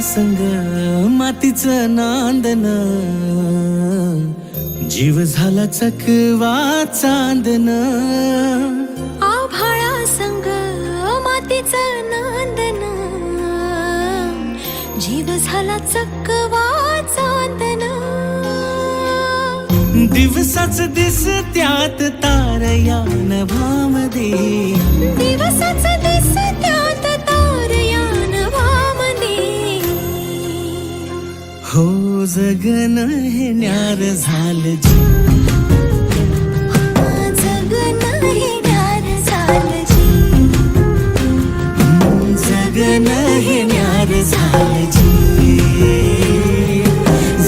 संग मातीचं नांदन, जीव झाला चकवा चांदन. आभाळा संग मातीचं नांदन, जीव झाला चकवा चांदन. दिवसाच दिसत्यात तारया नभामध्ये, दिवसाच दिसत्यात तारया नभामध्ये. हो जगन हे न्यार झालं जी, जगन हे न्यार झालं जी. जगन हे न्यार झालं जी,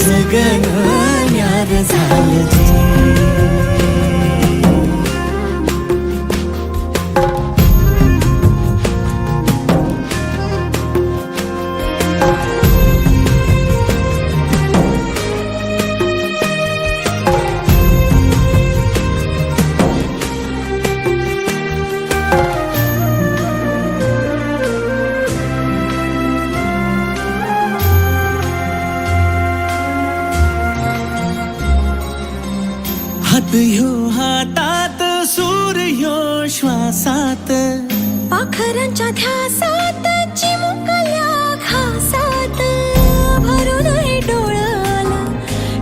जगन न्यार झालं जी. हात ह्यो हातात, सूर ह्यो श्वासात, पाखरांच्या ध्यासात, चिमुकल्या घासात. भरून हे डोळं आलं,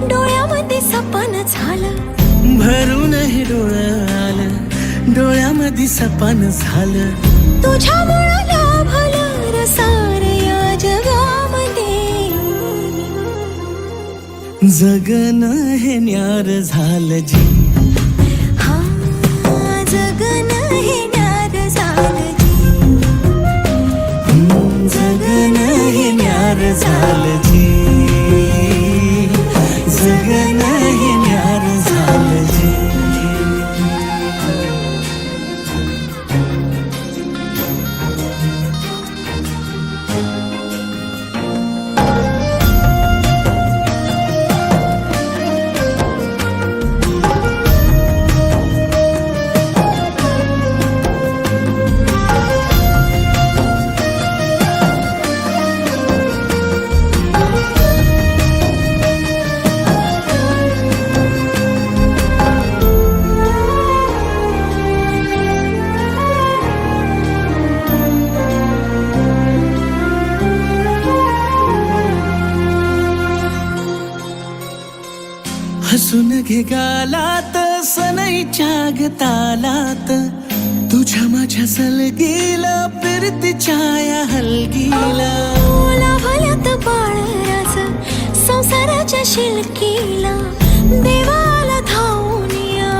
डोळ्यामध्ये सपन झालं. भरून हे डोळं आलं, डोळ्यामध्ये सपन झालं. तुझ्यामुळं लाभलं रसार या जगामध्ये. जगन हे न्यार झालं जी, हा जगन हे न्यार झालं जी. जगन हे न्यार झालं जी, जगन हे न्यार झालं जी. हसून घे गालात, सनईच्या गतालात, तुझ्या माझ्या सलगीला फिरतीच्या या हलगीला. लाभल्यात बाळराज संसाराच्या शिलकीला. देवाला धावून या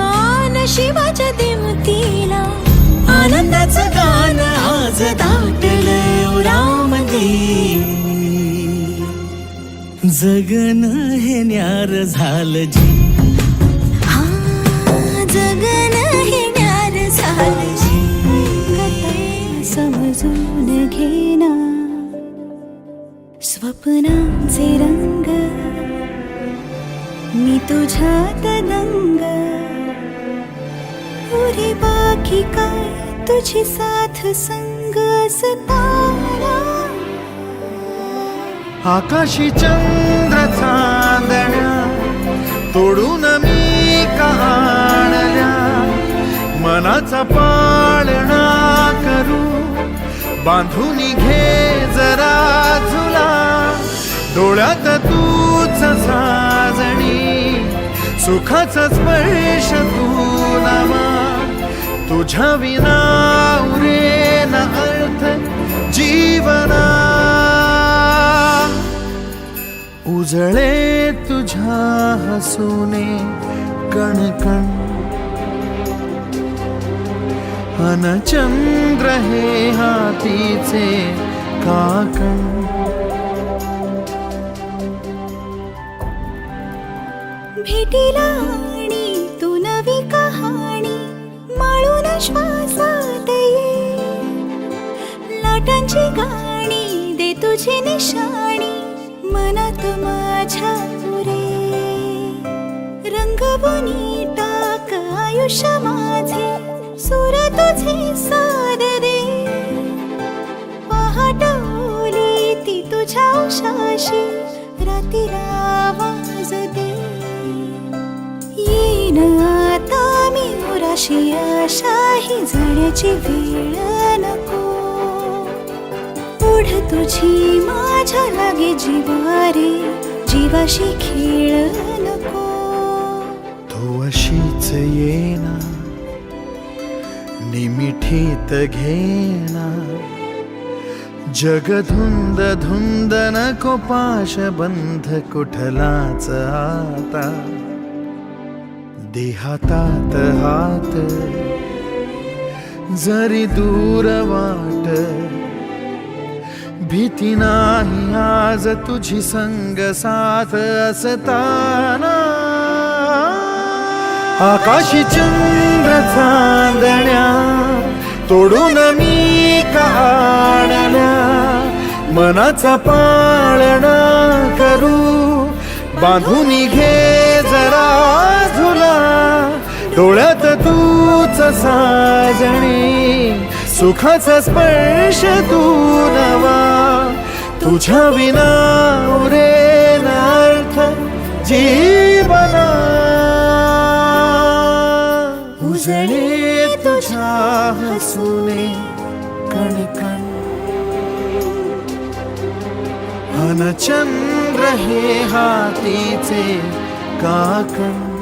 नशिबाच्या दिमतीला. आनंदाचं गाणं आज दाटलं उरामध्ये. जगन हे न्यार झालं जी, हा जगन हे न्यार झालं जी. समजून घेना स्वप्नांचे रंग, मी तुझ्यात दंग. पुरे बाकी काय तुझी साथ संग असताना. आकाशी चंद्र चांदण्या तोडून मी का आणल्या. मनाचा पाळणा करू बांधून घे जरा झुला. डोळ्यात तूच साजणी, सुखाचा स्पर्श तू नामा. तुझ्या विना उरेन अर्थ जीवना. उजळे तुझ्या हसूने कणकण, अन चंद्र हे हातीचे काकण. भेटीला आणि तू नवी कहाणी माळून श्वासात ये. लाटांची गाणी दे तुझी निशाणी मनात माझ्या पुरे. रंगवणी टाक आयुष्य माझे, सूर तुझे साद दे. पहाटवली ती तुझ्या तुझ्या उशाशी रातीला आवाज दे. येईन आता मी उराशी आशाही जाण्याची वेळ नको. ओढ तुझी माझ्या लागे जीवारे जीवाशी खेळ नको. तू अशीच येना निमिठीत घेना. जग धुंद धुंद नको पाशबंध कुठलाच आता. देहातात हात जरी दूर वाट. भीती नाही आज तुझी संग साथ असताना. आकाशी चंद्र चांदण्या तोडून मी काढल्या. मनाचा पाळणा करू बांधून घे जरा झुला. डोळ्यात तूच साजणी सुखाचा स्पर्श तू नवा. तुझ्या विना उरेन अर्थ जीवना. उजळे तुझ्या हसूने कणकण. अन चंद्र हे हातीचे काकण.